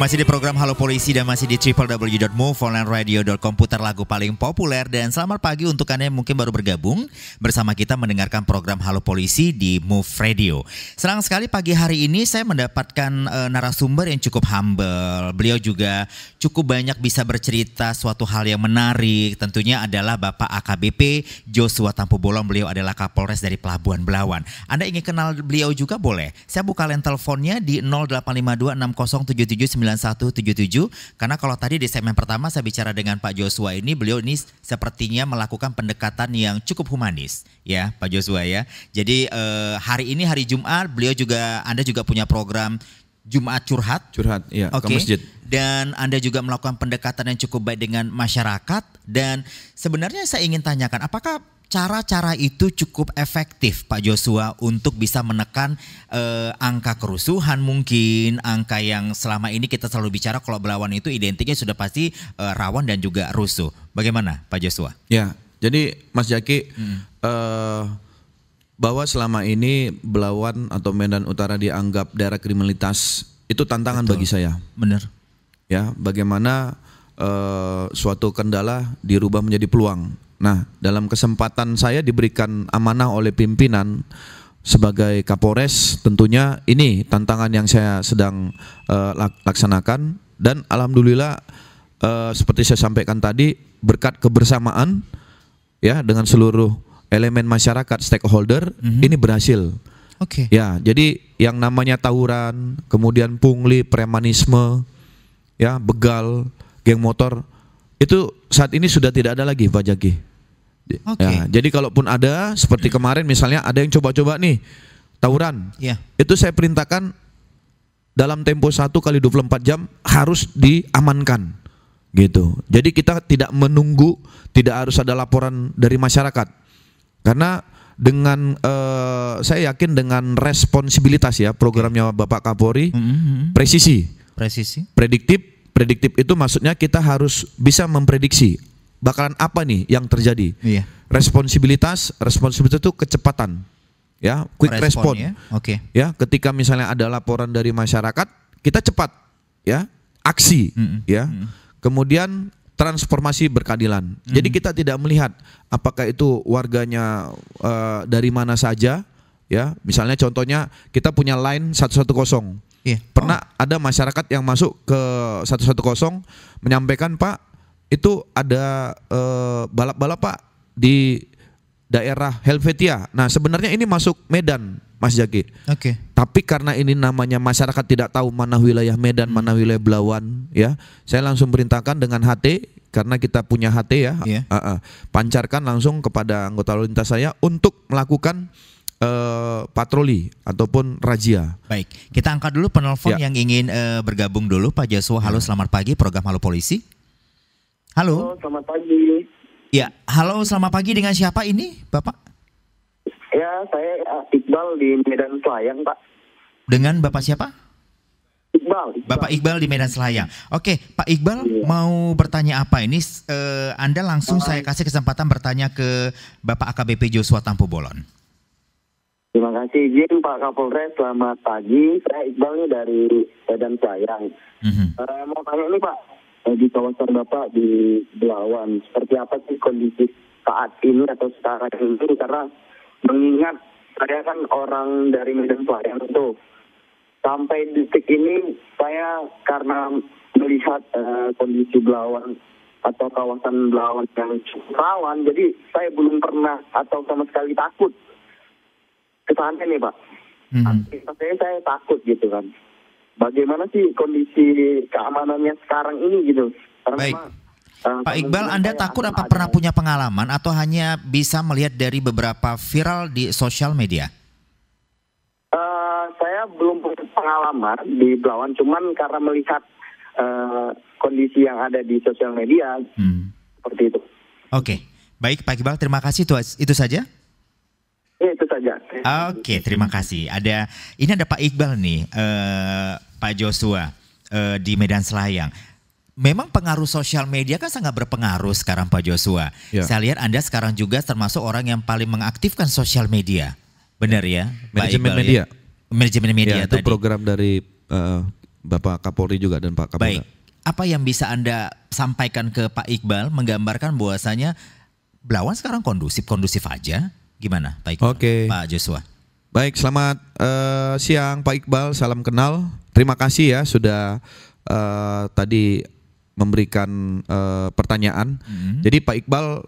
Masih di program Halo Polisi dan masih di www.moveonlineradio.com, putar lagu paling populer. Dan selamat pagi untuk Anda yang mungkin baru bergabung bersama kita mendengarkan program Halo Polisi di Move Radio. Senang sekali pagi hari ini saya mendapatkan narasumber yang cukup humble. Beliau juga cukup banyak bisa bercerita suatu hal yang menarik. Tentunya adalah Bapak AKBP Joshua Tampu-Bolon. Beliau adalah Kapolres dari Pelabuhan Belawan. Anda ingin kenal beliau juga boleh. Saya buka line teleponnya di 085260779177, karena kalau tadi di segmen pertama saya bicara dengan Pak Joshua ini, beliau ini sepertinya melakukan pendekatan yang cukup humanis ya Pak Joshua ya. Jadi hari ini hari Jumat, Anda juga punya program Jumat Curhat ya, ke masjid. Dan Anda juga melakukan pendekatan yang cukup baik dengan masyarakat. Dan sebenarnya saya ingin tanyakan, apakah cara-cara itu cukup efektif Pak Joshua untuk bisa menekan angka kerusuhan, mungkin angka yang selama ini kita selalu bicara kalau Belawan itu identiknya sudah pasti rawan dan juga rusuh. Bagaimana Pak Joshua? Ya, jadi Mas Jaki, bahwa selama ini Belawan atau Medan Utara dianggap daerah kriminalitas, itu tantangan bagi saya. Benar. Ya, bagaimana suatu kendala dirubah menjadi peluang. Nah, dalam kesempatan saya diberikan amanah oleh pimpinan sebagai Kapolres, tentunya ini tantangan yang saya sedang laksanakan. Dan alhamdulillah seperti saya sampaikan tadi, berkat kebersamaan ya dengan seluruh elemen masyarakat stakeholder, ini berhasil. Oke. Ya, jadi yang namanya tawuran, kemudian pungli, premanisme, ya, begal, geng motor, itu saat ini sudah tidak ada lagi Pak Jaki. Ya, jadi kalaupun ada seperti kemarin misalnya ada yang coba-coba nih tawuran, itu saya perintahkan dalam tempo 1 kali 24 jam harus diamankan gitu. Jadi kita tidak menunggu, tidak harus ada laporan dari masyarakat, karena dengan saya yakin dengan responsibilitas ya programnya Bapak Kapolri, presisi, prediktif itu maksudnya kita harus bisa memprediksi bakalan apa nih yang terjadi. Iya. Responsibilitas itu kecepatan, ya, quick respon. Ya. Ya, ketika misalnya ada laporan dari masyarakat, kita cepat, ya, aksi, ya. Kemudian transformasi berkeadilan. Jadi kita tidak melihat apakah itu warganya dari mana saja, ya. Misalnya contohnya kita punya line 110. Pernah ada masyarakat yang masuk ke 110 menyampaikan, Pak, itu ada balap-balap Pak di daerah Helvetia. Nah sebenarnya ini masuk Medan Mas Jaki. Tapi karena ini namanya masyarakat tidak tahu mana wilayah Medan, mana wilayah Belawan, ya, saya langsung perintahkan dengan HT, karena kita punya HT ya, pancarkan langsung kepada anggota lalu lintas saya untuk melakukan patroli ataupun razia. Baik, kita angkat dulu penelpon yang ingin bergabung dulu. Pak Joshua, halo, selamat pagi, program Halo Polisi. Halo, selamat pagi. Ya, halo, selamat pagi, dengan siapa ini Bapak? Ya, saya Iqbal di Medan Selayang, Pak. Dengan Bapak siapa? Iqbal. Bapak Iqbal di Medan Selayang. Oke, Pak Iqbal mau bertanya apa ini? Anda langsung saya kasih kesempatan bertanya ke Bapak AKBP Joshua Tampu-Bolon. Terima kasih izin Pak Kapolres, selamat pagi. Saya Iqbal nih dari Medan Selayang. Mau tanya nih Pak, di kawasan Bapak di Belawan, seperti apa sih kondisi saat ini atau sekarang ini? Karena mengingat saya kan orang dari Medan Selayang itu, sampai detik ini saya karena melihat kondisi Belawan atau kawasan Belawan yang cukup rawan, jadi saya belum pernah atau sama sekali takut ke sana nih Pak. Saya takut gitu kan. Bagaimana sih kondisi keamanannya sekarang ini gitu? Karena baik. Pak Iqbal, Anda takut apa pernah punya pengalaman atau hanya bisa melihat dari beberapa viral di sosial media? Saya belum punya pengalaman di Belawan, cuman karena melihat kondisi yang ada di sosial media seperti itu. Oke, baik Pak Iqbal, terima kasih. Itu saja? Itu saja. Oke, terima kasih. Ini ada Pak Iqbal nih, Pak Joshua di Medan Selayang. Memang pengaruh sosial media kan sangat berpengaruh sekarang Pak Joshua. Ya. Saya lihat Anda sekarang juga termasuk orang yang paling mengaktifkan sosial media. Benar ya? Manajemen media. Manajemen media ya, itu tadi. program dari Bapak Kapolri juga dan Pak Kapolda. Baik, apa yang bisa Anda sampaikan ke Pak Iqbal menggambarkan bahwasanya Belawan sekarang kondusif aja, gimana Pak Iqbal? Oke. Pak Joshua. Baik, selamat siang Pak Iqbal, salam kenal. Terima kasih ya sudah tadi memberikan pertanyaan. Jadi Pak Iqbal,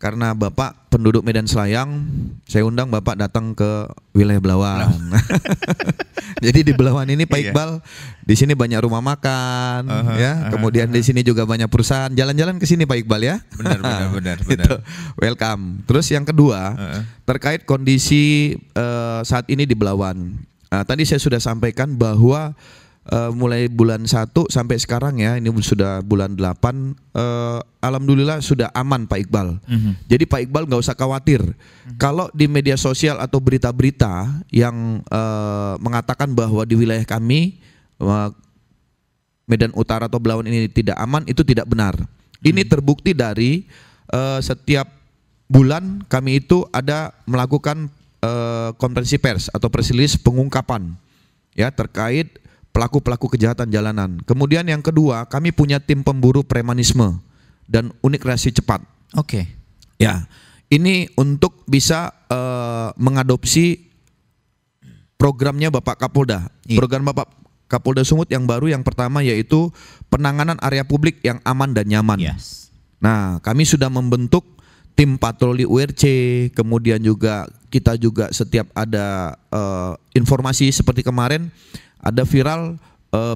karena Bapak penduduk Medan Selayang, saya undang Bapak datang ke wilayah Belawan. Jadi di Belawan ini Pak Iqbal, di sini banyak rumah makan, kemudian di sini juga banyak perusahaan. Jalan-jalan ke sini Pak Iqbal ya. Benar. Itu, welcome. Terus yang kedua, terkait kondisi saat ini di Belawan. Tadi saya sudah sampaikan bahwa mulai bulan 1 sampai sekarang ya, ini sudah bulan 8, alhamdulillah sudah aman Pak Iqbal. Jadi Pak Iqbal nggak usah khawatir. Kalau di media sosial atau berita-berita yang mengatakan bahwa di wilayah kami Medan Utara atau Belawan ini tidak aman, itu tidak benar. Ini terbukti dari setiap bulan kami itu ada melakukan konferensi pers atau press release pengungkapan ya terkait pelaku-pelaku kejahatan jalanan. Kemudian yang kedua, kami punya tim pemburu premanisme dan unit reaksi cepat. Oke. Ya, ini untuk bisa mengadopsi programnya Bapak Kapolda. Program Bapak Kapolda Sumut yang baru, yang pertama yaitu penanganan area publik yang aman dan nyaman. Nah, kami sudah membentuk tim patroli URC, kemudian juga kita juga setiap ada informasi seperti kemarin ada viral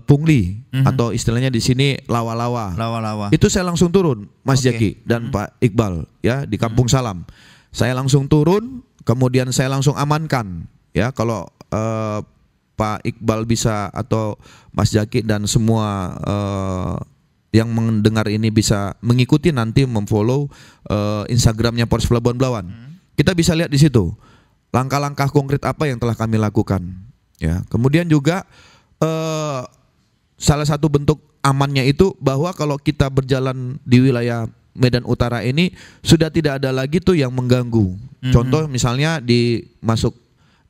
pungli atau istilahnya di sini lawa-lawa. Itu saya langsung turun, Mas Jaki dan Pak Iqbal ya di Kampung Salam. Saya langsung turun, kemudian saya langsung amankan ya. Kalau Pak Iqbal bisa atau Mas Jaki dan semua yang mendengar ini bisa mengikuti nanti memfollow Instagramnya Polres Pelabuhan Belawan. Kita bisa lihat di situ langkah-langkah konkret apa yang telah kami lakukan. Ya, kemudian juga salah satu bentuk amannya itu bahwa kalau kita berjalan di wilayah Medan Utara ini sudah tidak ada lagi tuh yang mengganggu. Contoh misalnya masuk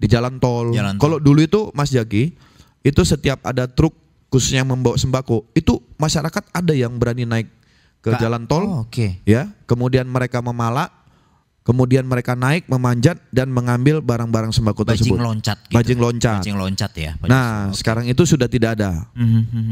di jalan tol. Kalau dulu itu Mas Jaki, itu setiap ada truk khususnya membawa sembako, itu masyarakat ada yang berani naik ke jalan tol. Ya, kemudian mereka memalak. Kemudian mereka naik, memanjat dan mengambil barang-barang sembako tersebut. Bajing loncat ya. Nah, sekarang itu sudah tidak ada.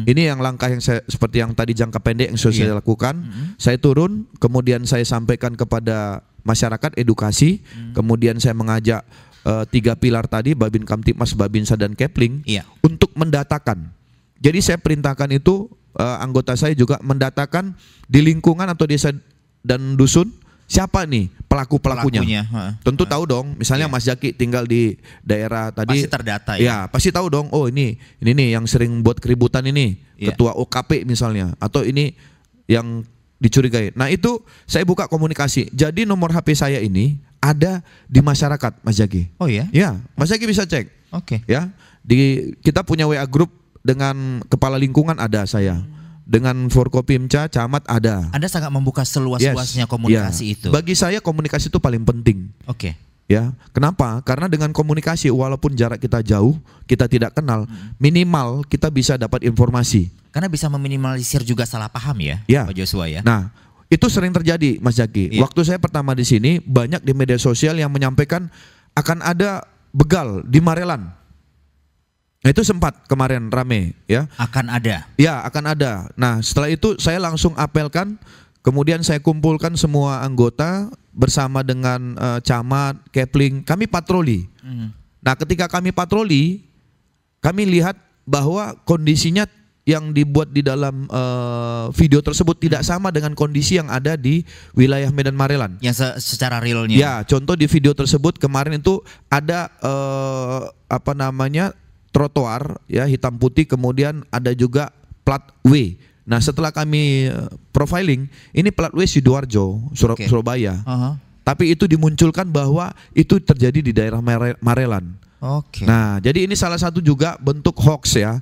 Ini yang langkah yang seperti yang tadi jangka pendek yang sudah saya lakukan. Saya turun, kemudian saya sampaikan kepada masyarakat edukasi. Kemudian saya mengajak 3 pilar tadi, Babin Kamtipmas, Babinsa dan Kepling untuk mendatakan. Jadi saya perintahkan itu anggota saya juga mendatakan di lingkungan atau desa dan dusun. Siapa nih pelaku-pelakunya? Tentu tahu dong. Misalnya Mas Jaki tinggal di daerah tadi. Pasti terdata ya. Ya, pasti tahu dong. Oh ini nih yang sering buat keributan ini, ketua OKP misalnya, atau ini yang dicurigai. Nah itu saya buka komunikasi. Jadi nomor HP saya ini ada di masyarakat, Mas Jaki. Oh ya? Ya, Mas Jaki bisa cek. Ya, kita punya WA group dengan kepala lingkungan ada saya. Dengan Forkopimca, camat ada. Anda sangat membuka seluas-luasnya komunikasi itu. Bagi saya komunikasi itu paling penting. Ya, kenapa? Karena dengan komunikasi walaupun jarak kita jauh, kita tidak kenal, minimal kita bisa dapat informasi. Karena bisa meminimalisir juga salah paham ya, Pak Joshua ya. Nah, itu sering terjadi, Mas Jaki. Waktu saya pertama di sini banyak di media sosial yang menyampaikan akan ada begal di Marelan. Nah, itu sempat kemarin rame ya. Akan ada. Ya, akan ada. Nah, setelah itu saya langsung apelkan, kemudian saya kumpulkan semua anggota bersama dengan camat, Kepling, kami patroli. Nah, ketika kami patroli, kami lihat bahwa kondisinya yang dibuat di dalam video tersebut tidak sama dengan kondisi yang ada di wilayah Medan Marelan. Yang secara realnya. Ya, contoh di video tersebut kemarin itu ada trotoar ya hitam putih, kemudian ada juga plat W. Nah, setelah kami profiling, ini plat W Sidoarjo, Surabaya. Tapi itu dimunculkan bahwa itu terjadi di daerah Marelan. Nah, jadi ini salah satu juga bentuk hoax ya.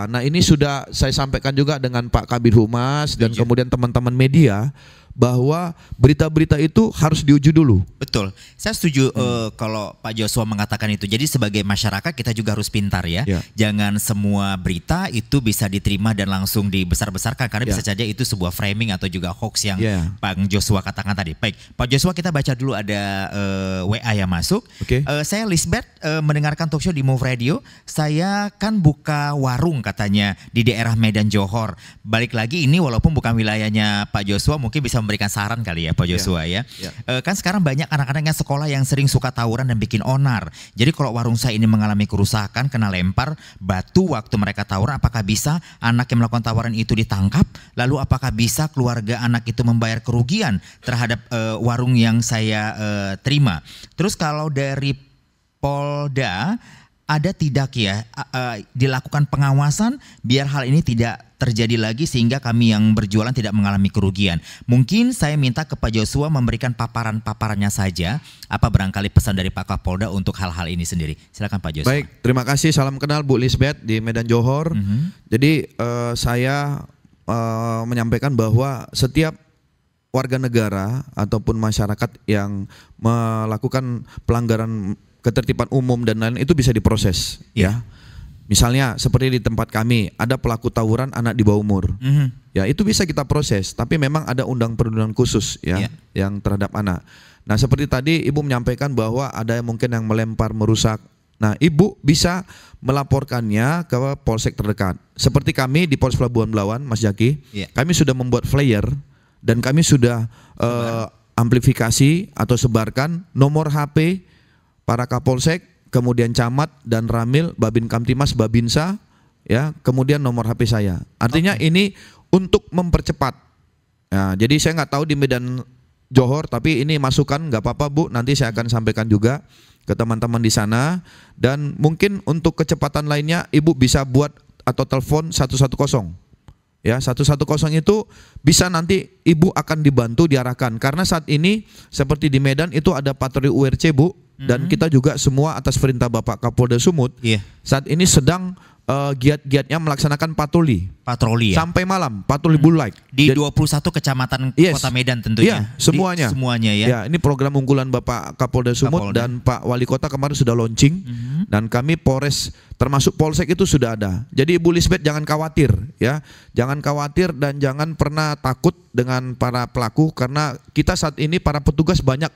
Nah, ini sudah saya sampaikan juga dengan Pak Kabid Humas dan kemudian teman-teman media bahwa berita-berita itu harus diuji dulu. Betul, saya setuju kalau Pak Joshua mengatakan itu. Jadi sebagai masyarakat kita juga harus pintar ya. Jangan semua berita itu bisa diterima dan langsung dibesar-besarkan karena bisa saja itu sebuah framing atau juga hoax yang Pak Joshua katakan tadi. Baik, Pak Joshua, kita baca dulu ada WA yang masuk. Saya Lisbeth mendengarkan talkshow di Move Radio. Saya kan buka warung katanya di daerah Medan Johor. Balik lagi ini walaupun bukan wilayahnya Pak Joshua, mungkin bisa memberikan saran kali ya Pak Joshua ya. Kan sekarang banyak anak-anak yang sekolah yang sering suka tawuran dan bikin onar. Jadi kalau warung saya ini mengalami kerusakan, kena lempar batu waktu mereka tawuran, apakah bisa anak yang melakukan tawuran itu ditangkap? Lalu apakah bisa keluarga anak itu membayar kerugian terhadap warung yang saya terima? Terus kalau dari Polda ada tidak ya dilakukan pengawasan biar hal ini tidak terjadi lagi sehingga kami yang berjualan tidak mengalami kerugian. Mungkin saya minta ke Pak Joshua memberikan paparannya saja. Apa barangkali pesan dari Pak Kapolda untuk hal-hal ini sendiri? Silakan Pak Joshua. Baik, terima kasih. Salam kenal Bu Lisbeth di Medan Johor. Jadi saya menyampaikan bahwa setiap warga negara ataupun masyarakat yang melakukan pelanggaran ketertiban umum dan lain itu bisa diproses ya. Misalnya seperti di tempat kami ada pelaku tawuran anak di bawah umur. Ya, itu bisa kita proses, tapi memang ada undang perlindungan khusus ya yang terhadap anak. Nah, seperti tadi Ibu menyampaikan bahwa ada yang mungkin yang melempar, merusak. Nah, Ibu bisa melaporkannya ke polsek terdekat. Seperti kami di Polres Pelabuhan Belawan, Mas Jaki, kami sudah membuat flyer dan kami sudah amplifikasi atau sebarkan nomor HP para Kapolsek, kemudian Camat dan Ramil, Babin Kamtimas, Babinsa, ya, kemudian nomor HP saya. Artinya ini untuk mempercepat. Nah, jadi saya nggak tahu di Medan Johor, tapi ini masukan, nggak apa-apa Bu, nanti saya akan sampaikan juga ke teman-teman di sana. Dan mungkin untuk kecepatan lainnya, Ibu bisa buat atau telepon 110. Ya, 110 itu bisa nanti Ibu akan dibantu diarahkan. Karena saat ini seperti di Medan itu ada patroli URC Bu. Dan kita juga semua atas perintah Bapak Kapolda Sumut saat ini sedang giat-giatnya melaksanakan patroli ya? Sampai malam, patroli Blue Light di 21 kecamatan Kota Medan tentunya. Semuanya. Semuanya ya. Ya, ini program unggulan Bapak Kapolda Sumut dan Pak Wali Kota kemarin sudah launching. Dan kami Polres termasuk Polsek itu sudah ada. Jadi Ibu Lisbeth jangan khawatir ya. Jangan khawatir dan jangan pernah takut dengan para pelaku karena kita saat ini para petugas banyak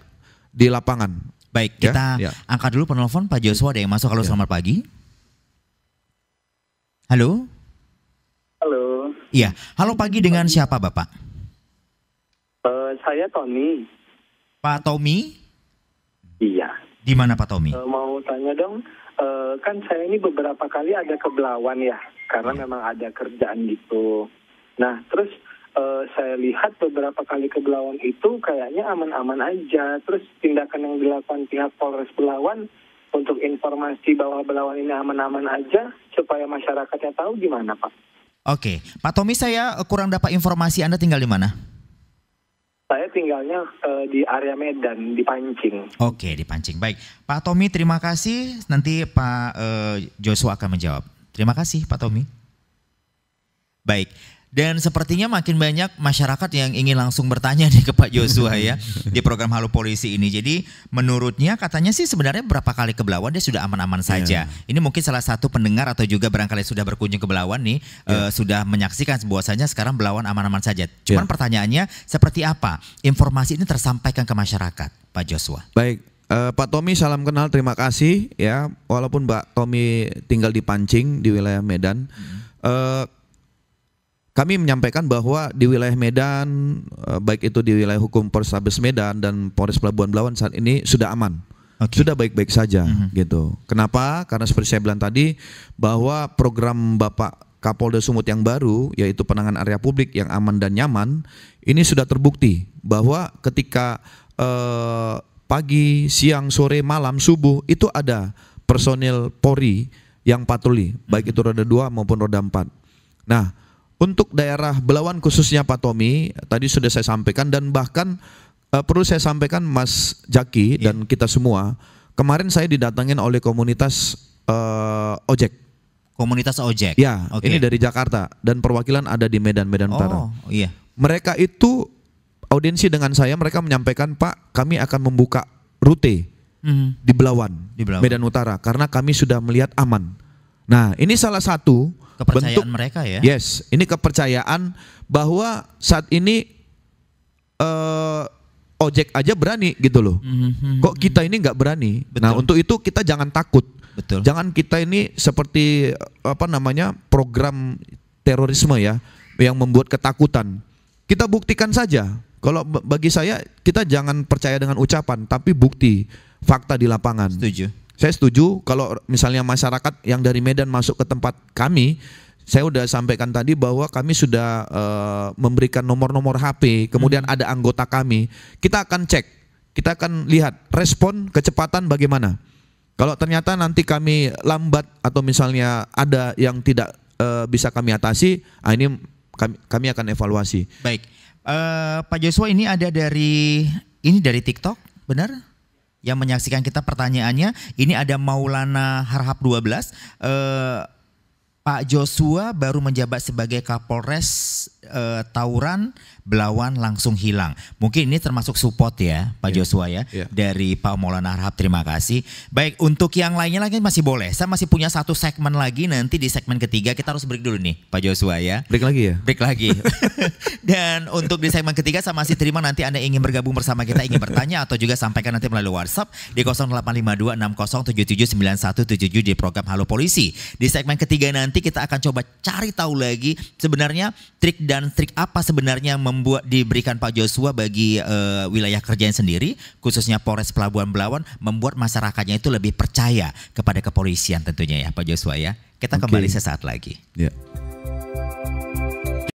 di lapangan. Baik, kita angkat dulu penelpon Pak Joshua, ada yang masuk. Halo, selamat pagi. Halo. Halo. Iya, halo pagi, dengan siapa Bapak? Saya Tony. Pak Tommy? Iya. Di mana Pak Tommy? Mau tanya dong, kan saya ini beberapa kali ada ke Belawan ya, karena memang ada kerjaan gitu. Nah, terus saya lihat beberapa kali ke Belawan itu kayaknya aman-aman aja. Terus tindakan yang dilakukan pihak Polres Belawan untuk informasi bahwa Belawan ini aman-aman aja supaya masyarakatnya tahu gimana Pak? Oke, Pak Tommy, saya kurang dapat informasi, Anda tinggal di mana? Saya tinggalnya di area Medan, di Pancing. Oke, di Pancing. Baik, Pak Tommy, terima kasih. Nanti Pak Joshua akan menjawab. Terima kasih Pak Tommy. Baik. Dan sepertinya makin banyak masyarakat yang ingin langsung bertanya nih ke Pak Joshua ya di program Halo Polisi ini. Jadi menurutnya katanya sih sebenarnya berapa kali ke Belawan dia sudah aman-aman saja. Ini mungkin salah satu pendengar atau juga barangkali sudah berkunjung ke Belawan nih sudah menyaksikan bahwasanya sekarang Belawan aman-aman saja. Cuman pertanyaannya seperti apa informasi ini tersampaikan ke masyarakat, Pak Joshua? Baik. Pak Tommy, salam kenal, terima kasih ya. Walaupun Pak Tommy tinggal di Pancing di wilayah Medan. Kami menyampaikan bahwa di wilayah Medan, baik itu di wilayah hukum Polrestabes Medan dan Polres Pelabuhan Belawan saat ini sudah aman, sudah baik-baik saja gitu. Kenapa? Karena seperti saya bilang tadi bahwa program Bapak Kapolda Sumut yang baru, yaitu penanganan area publik yang aman dan nyaman, ini sudah terbukti bahwa ketika pagi, siang, sore, malam, subuh itu ada personil Polri yang patroli, baik itu roda 2 maupun roda 4. Nah, untuk daerah Belawan khususnya Pak Tommy, tadi sudah saya sampaikan dan bahkan perlu saya sampaikan Mas Jaki dan kita semua, kemarin saya didatangin oleh komunitas ojek. Komunitas ojek? Ya, ini dari Jakarta dan perwakilan ada di Medan Utara. Oh iya. Mereka itu audiensi dengan saya, mereka menyampaikan, Pak, kami akan membuka rute di Belawan, Medan Utara, karena kami sudah melihat aman. Nah, ini salah satu kepercayaan bentuk mereka ya. Yes, ini kepercayaan bahwa saat ini ojek aja berani gitu loh. Kok kita ini nggak berani? Betul. Nah, untuk itu kita jangan takut. Betul. Jangan kita ini seperti program terorisme ya, yang membuat ketakutan. Kita buktikan saja. Kalau bagi saya, kita jangan percaya dengan ucapan, tapi bukti, fakta di lapangan. Setuju. Saya setuju kalau misalnya masyarakat yang dari Medan masuk ke tempat kami, saya udah sampaikan tadi bahwa kami sudah memberikan nomor-nomor HP, kemudian ada anggota kami. Kita akan cek, kita akan lihat respon kecepatan bagaimana. Kalau ternyata nanti kami lambat atau misalnya ada yang tidak bisa kami atasi, ini kami akan evaluasi. Baik, Pak Joshua, ini ada dari TikTok, benar? Yang menyaksikan kita pertanyaannya, ini ada Maulana Harhab 12. Pak Joshua baru menjabat sebagai Kapolres Tauran, Belawan langsung hilang. Mungkin ini termasuk support ya Pak Joshua ya, dari Pak Maulana Harhab, terima kasih. Baik, untuk yang lainnya lagi masih boleh. Saya masih punya satu segmen lagi, nanti di segmen ketiga kita harus break dulu nih Pak Joshua ya. Break lagi ya? Break lagi. Dan untuk di segmen ketiga saya masih terima nanti Anda ingin bergabung bersama kita, ingin bertanya atau juga sampaikan nanti melalui WhatsApp di 085260779177 di program Halo Polisi. Di segmen ketiga nanti kita akan coba cari tahu lagi sebenarnya trik dan trik apa sebenarnya membuat diberikan Pak Joshua bagi wilayah kerjanya sendiri, khususnya Polres Pelabuhan Belawan, membuat masyarakatnya itu lebih percaya kepada kepolisian tentunya ya Pak Joshua ya. Kita kembali sesaat lagi. Yeah.